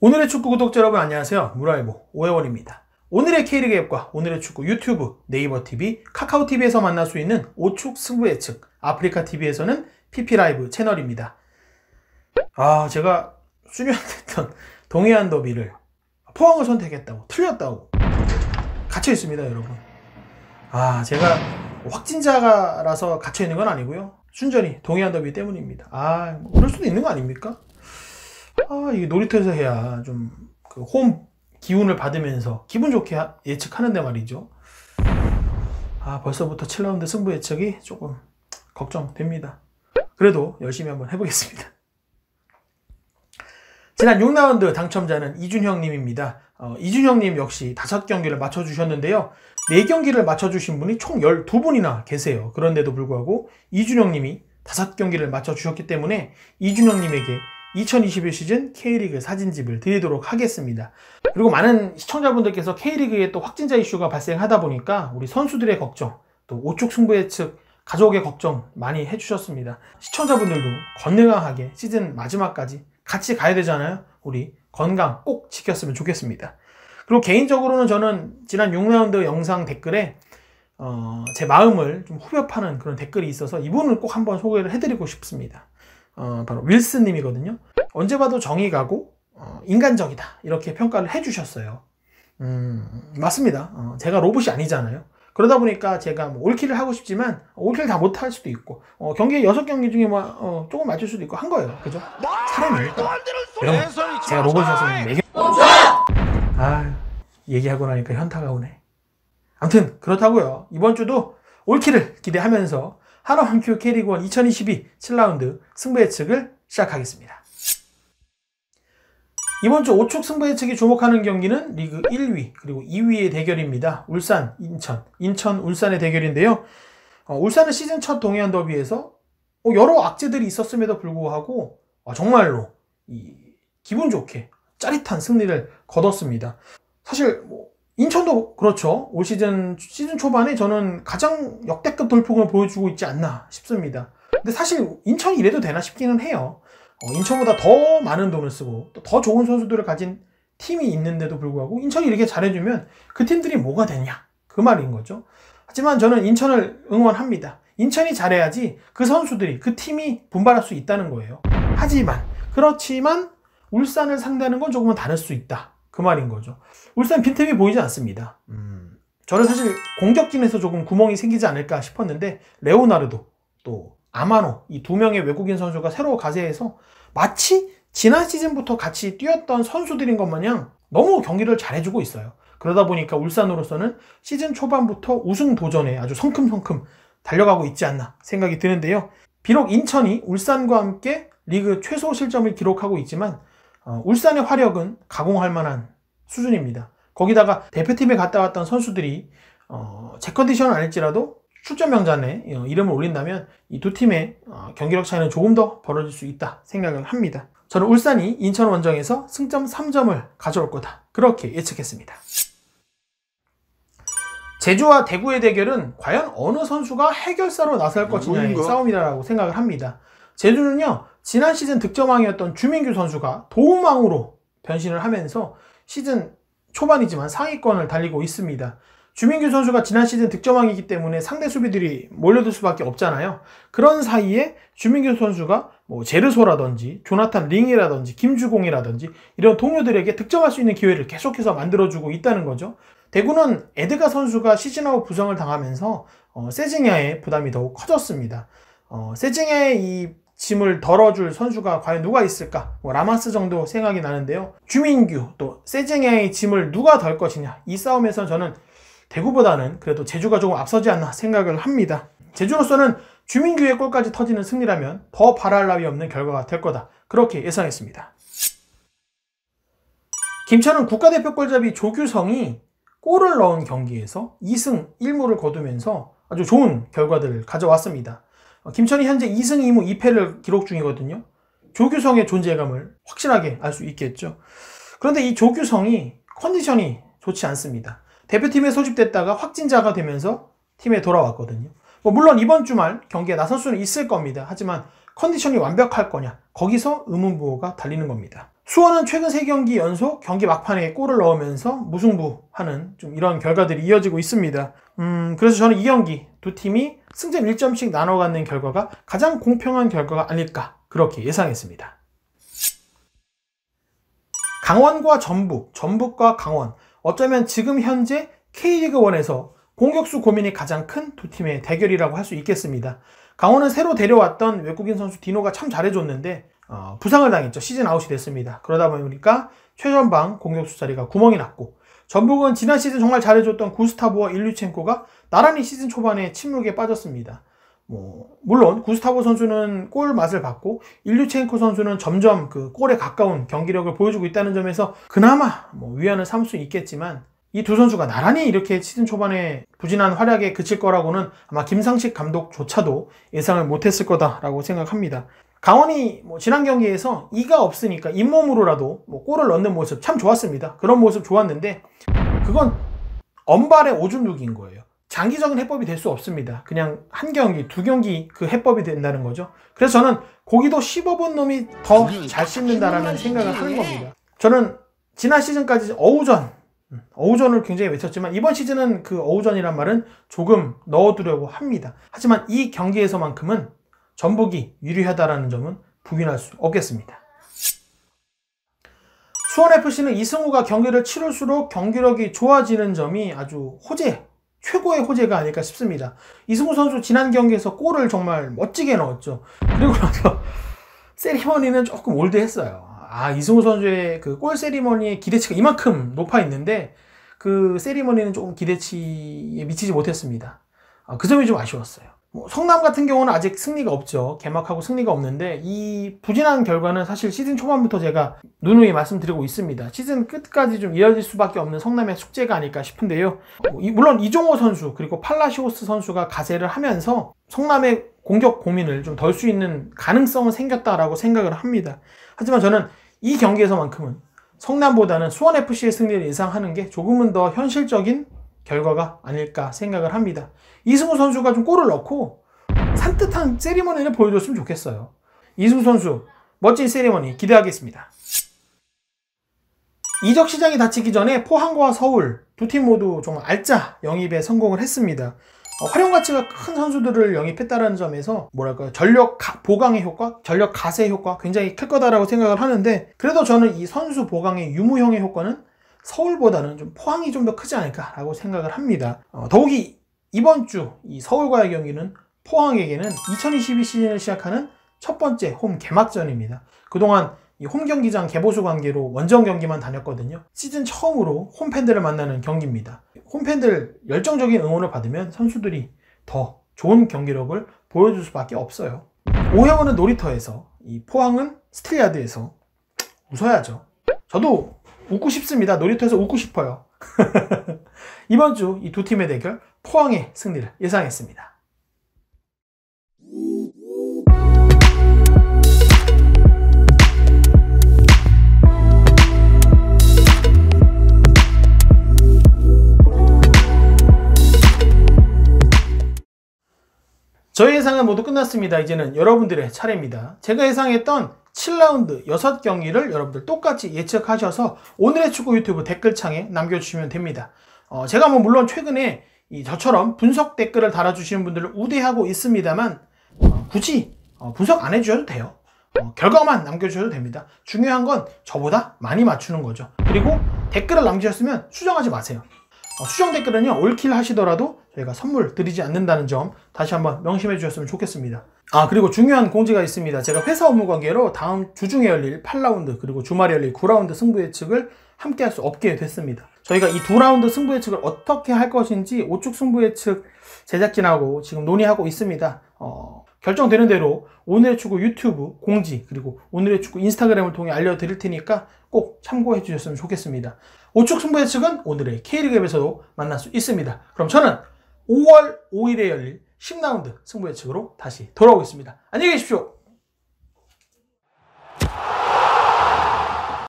오늘의 축구 구독자 여러분 안녕하세요. 무라이보 오해원입니다. 오늘의 K리그 앱과 오늘의 축구 유튜브, 네이버TV, 카카오TV에서 만날 수 있는 오축 승부 예측, 아프리카TV에서는 PP라이브 채널입니다. 제가 수년됐던 동해안 더비를 포항을 선택했다고 틀렸다고 갇혀 있습니다 여러분. 제가 확진자라서 갇혀 있는 건 아니고요, 순전히 동해안 더비 때문입니다. 그럴 수도 있는 거 아닙니까? 이게 놀이터에서 해야 좀 그 홈 기운을 받으면서 기분 좋게 예측하는데 말이죠. 벌써부터 7라운드 승부 예측이 조금 걱정됩니다. 그래도 열심히 한번 해보겠습니다. 지난 6라운드 당첨자는 이준형님입니다. 이준형님 역시 5경기를 맞춰주셨는데요. 4경기를 맞춰주신 분이 총 12분이나 계세요. 그런데도 불구하고 이준형님이 5경기를 맞춰주셨기 때문에 이준형님에게 2021 시즌 K리그 사진집을 드리도록 하겠습니다. 그리고 많은 시청자분들께서 K리그에 또 확진자 이슈가 발생하다 보니까 우리 선수들의 걱정, 또 오축 승부 예측 가족의 걱정 많이 해주셨습니다. 시청자분들도 건강하게 시즌 마지막까지 같이 가야 되잖아요. 우리 건강 꼭 지켰으면 좋겠습니다. 그리고 개인적으로는 저는 지난 6라운드 영상 댓글에 제 마음을 좀 후벼파는 그런 댓글이 있어서 이분을 꼭 한번 소개를 해드리고 싶습니다. 바로 윌스님이거든요. 언제 봐도 정이 가고 인간적이다 이렇게 평가를 해주셨어요. 맞습니다. 제가 로봇이 아니잖아요. 그러다 보니까 제가 올킬을 하고 싶지만 올킬 다 못할 수도 있고 경기에 6경기 중에 조금 맞출 수도 있고 한 거예요. 그죠? 사람이니까. 여러분, 제가 로봇이었으면 얘기하고 나니까 현타가 오네. 아무튼 그렇다고요. 이번 주도 올킬을 기대하면서 하나원큐 K리그1 2022 7라운드 승부 예측을 시작하겠습니다. 이번 주 5축 승부 예측이 주목하는 경기는 리그 1위 그리고 2위의 대결입니다. 울산, 인천, 울산의 대결인데요. 울산은 시즌 첫 동해안 더비에서 여러 악재들이 있었음에도 불구하고 정말로 기분 좋게 짜릿한 승리를 거뒀습니다. 사실 인천도 그렇죠. 올 시즌 초반에 저는 가장 역대급 돌풍을 보여주고 있지 않나 싶습니다. 근데 사실 인천이 이래도 되나 싶기는 해요. 인천보다 더 많은 돈을 쓰고 또 더 좋은 선수들을 가진 팀이 있는데도 불구하고 인천이 이렇게 잘해주면 그 팀들이 뭐가 되냐 그 말인 거죠. 하지만 저는 인천을 응원합니다. 인천이 잘해야지 그 선수들이 그 팀이 분발할 수 있다는 거예요. 그렇지만 울산을 상대하는 건 조금은 다를 수 있다 그 말인 거죠. 울산 빈틈이 보이지 않습니다. 저는 사실 공격진에서 조금 구멍이 생기지 않을까 싶었는데 레오나르도 또 아마노 이 2명의 외국인 선수가 새로 가세해서 마치 지난 시즌부터 같이 뛰었던 선수들인 것 마냥 너무 경기를 잘해주고 있어요. 그러다 보니까 울산으로서는 시즌 초반부터 우승 도전에 아주 성큼성큼 달려가고 있지 않나 생각이 드는데요. 비록 인천이 울산과 함께 리그 최소 실점을 기록하고 있지만 울산의 화력은 가공할 만한 수준입니다. 거기다가 대표팀에 갔다 왔던 선수들이 제 컨디션은 아닐지라도 출전 명단에 이름을 올린다면 이 두 팀의 경기력 차이는 조금 더 벌어질 수 있다 생각을 합니다. 저는 울산이 인천 원정에서 승점 3점을 가져올 거다 그렇게 예측했습니다. 제주와 대구의 대결은 과연 어느 선수가 해결사로 나설 것이냐의 싸움이라고 생각을 합니다. 제주는요, 지난 시즌 득점왕이었던 주민규 선수가 도움왕으로 변신을 하면서 시즌 초반이지만 상위권을 달리고 있습니다. 주민규 선수가 지난 시즌 득점왕이기 때문에 상대 수비들이 몰려들 수밖에 없잖아요. 그런 사이에 주민규 선수가 제르소라든지 조나탄 링이라든지 김주공이라든지 이런 동료들에게 득점할 수 있는 기회를 계속해서 만들어주고 있다는 거죠. 대구는 에드가 선수가 시즌아웃 부상을 당하면서 세징야의 부담이 더욱 커졌습니다. 세징야의 이 짐을 덜어줄 선수가 과연 누가 있을까? 라마스 정도 생각이 나는데요. 주민규 또 세징야의 짐을 누가 덜 것이냐 이 싸움에서 저는 대구보다는 그래도 제주가 조금 앞서지 않나 생각을 합니다. 제주로서는 주민규의 골까지 터지는 승리라면 더 바랄 나위 없는 결과가 될 거다 그렇게 예상했습니다. 김천은 국가대표 골잡이 조규성이 골을 넣은 경기에서 2승 1무를 거두면서 아주 좋은 결과들을 가져왔습니다. 김천이 현재 2승 2무 2패를 기록 중이거든요. 조규성의 존재감을 확실하게 알 수 있겠죠. 그런데 이 조규성이 컨디션이 좋지 않습니다. 대표팀에 소집됐다가 확진자가 되면서 팀에 돌아왔거든요. 물론 이번 주말 경기에 나설 수는 있을 겁니다. 하지만 컨디션이 완벽할 거냐 거기서 의문부호가 달리는 겁니다. 수원은 최근 3경기 연속 경기 막판에 골을 넣으면서 무승부하는 좀 이런 결과들이 이어지고 있습니다. 그래서 저는 이 경기 두 팀이 승점 1점씩 나눠 갖는 결과가 가장 공평한 결과가 아닐까 그렇게 예상했습니다. 강원과 전북, 전북과 강원, 어쩌면 지금 현재 K리그1에서 공격수 고민이 가장 큰 두 팀의 대결이라고 할 수 있겠습니다. 강원은 새로 데려왔던 외국인 선수 디노가 참 잘해줬는데 부상을 당했죠. 시즌 아웃이 됐습니다. 그러다 보니까 최전방 공격수 자리가 구멍이 났고, 전북은 지난 시즌 정말 잘해줬던 구스타보와 일류첸코가 나란히 시즌 초반에 침묵에 빠졌습니다. 물론 구스타보 선수는 골 맛을 봤고 일류첸코 선수는 점점 그 골에 가까운 경기력을 보여주고 있다는 점에서 그나마 위안을 삼을 수 있겠지만, 이 두 선수가 나란히 이렇게 시즌 초반에 부진한 활약에 그칠 거라고는 아마 김상식 감독조차도 예상을 못했을 거다라고 생각합니다. 강원이 지난 경기에서 이가 없으니까 잇몸으로라도 골을 넣는 모습 참 좋았습니다. 그런 모습 좋았는데 그건 언발의 오줌 누기인 거예요. 장기적인 해법이 될 수 없습니다. 그냥 한 경기, 두 경기 그 해법이 된다는 거죠. 그래서 저는 고기도 씹어본 놈이 더 잘 씹는다라는 생각을 하는 겁니다. 저는 지난 시즌까지 어우전을 굉장히 외쳤지만 이번 시즌은 그 어우전이란 말은 조금 넣어두려고 합니다. 하지만 이 경기에서만큼은 전북이 유리하다라는 점은 부인할 수 없겠습니다. 수원FC는 이승우가 경기를 치를수록 경기력이 좋아지는 점이 아주 최고의 호재가 아닐까 싶습니다. 이승우 선수 지난 경기에서 골을 정말 멋지게 넣었죠. 그리고 나서 세리머니는 조금 올드했어요. 이승우 선수의 그 골 세리머니의 기대치가 이만큼 높아 있는데 그 세리머니는 조금 기대치에 미치지 못했습니다. 그 점이 좀 아쉬웠어요. 성남 같은 경우는 아직 승리가 없죠. 개막하고 승리가 없는데 이 부진한 결과는 사실 시즌 초반부터 제가 누누이 말씀드리고 있습니다. 시즌 끝까지 좀 이어질 수밖에 없는 성남의 숙제가 아닐까 싶은데요. 물론 이종호 선수 그리고 팔라시오스 선수가 가세를 하면서 성남의 공격 고민을 좀 덜 수 있는 가능성은 생겼다라고 생각을 합니다. 하지만 저는 이 경기에서만큼은 성남보다는 수원FC의 승리를 예상하는 게 조금은 더 현실적인 결과가 아닐까 생각을 합니다. 이승우 선수가 좀 골을 넣고 산뜻한 세리머니를 보여줬으면 좋겠어요. 이승우 선수 멋진 세리머니 기대하겠습니다. 이적 시장이 닫히기 전에 포항과 서울 두 팀 모두 정말 알짜 영입에 성공을 했습니다. 활용 가치가 큰 선수들을 영입했다는 점에서 전력 보강의 효과, 전력 가세 효과 굉장히 클 거다라고 생각을 하는데, 그래도 저는 이 선수 보강의 유무형의 효과는 서울보다는 좀 포항이 좀 더 크지 않을까라고 생각을 합니다. 더욱이 이번 주 이 서울과의 경기는 포항에게는 2022 시즌을 시작하는 첫 번째 홈 개막전입니다. 그동안 이 홈 경기장 개보수 관계로 원정 경기만 다녔거든요. 시즌 처음으로 홈팬들을 만나는 경기입니다. 홈팬들 열정적인 응원을 받으면 선수들이 더 좋은 경기력을 보여줄 수밖에 없어요. 오해원은 놀이터에서, 이 포항은 스틸야드에서 웃어야죠. 저도 웃고 싶습니다. 놀이터에서 웃고 싶어요. 이번 주 이 두 팀의 대결 포항의 승리를 예상했습니다. 저의 예상은 모두 끝났습니다. 이제는 여러분들의 차례입니다. 제가 예상했던 7라운드 6경기를 여러분들 똑같이 예측하셔서 오늘의 축구 유튜브 댓글창에 남겨주시면 됩니다. 제가 물론 최근에 저처럼 분석 댓글을 달아주시는 분들을 우대하고 있습니다만 굳이 분석 안 해주셔도 돼요. 결과만 남겨주셔도 됩니다. 중요한 건 저보다 많이 맞추는 거죠. 그리고 댓글을 남기셨으면 수정하지 마세요. 수정 댓글은요, 올킬 하시더라도 저희가 선물 드리지 않는다는 점 다시 한번 명심해 주셨으면 좋겠습니다. 그리고 중요한 공지가 있습니다. 제가 회사 업무 관계로 다음 주중에 열릴 8라운드 그리고 주말에 열릴 9라운드 승부 예측을 함께 할 수 없게 됐습니다. 저희가 이 두 라운드 승부 예측을 어떻게 할 것인지 오축 승부 예측 제작진하고 지금 논의하고 있습니다. 결정되는 대로 오늘의 축구 유튜브 공지 그리고 오늘의 축구 인스타그램을 통해 알려드릴 테니까 꼭 참고해 주셨으면 좋겠습니다. 오축 승부 예측은 오늘의 K리그앱에서도 만날 수 있습니다. 그럼 저는 5월 5일에 열릴 10라운드 승부 예측으로 다시 돌아오겠습니다. 안녕히 계십시오.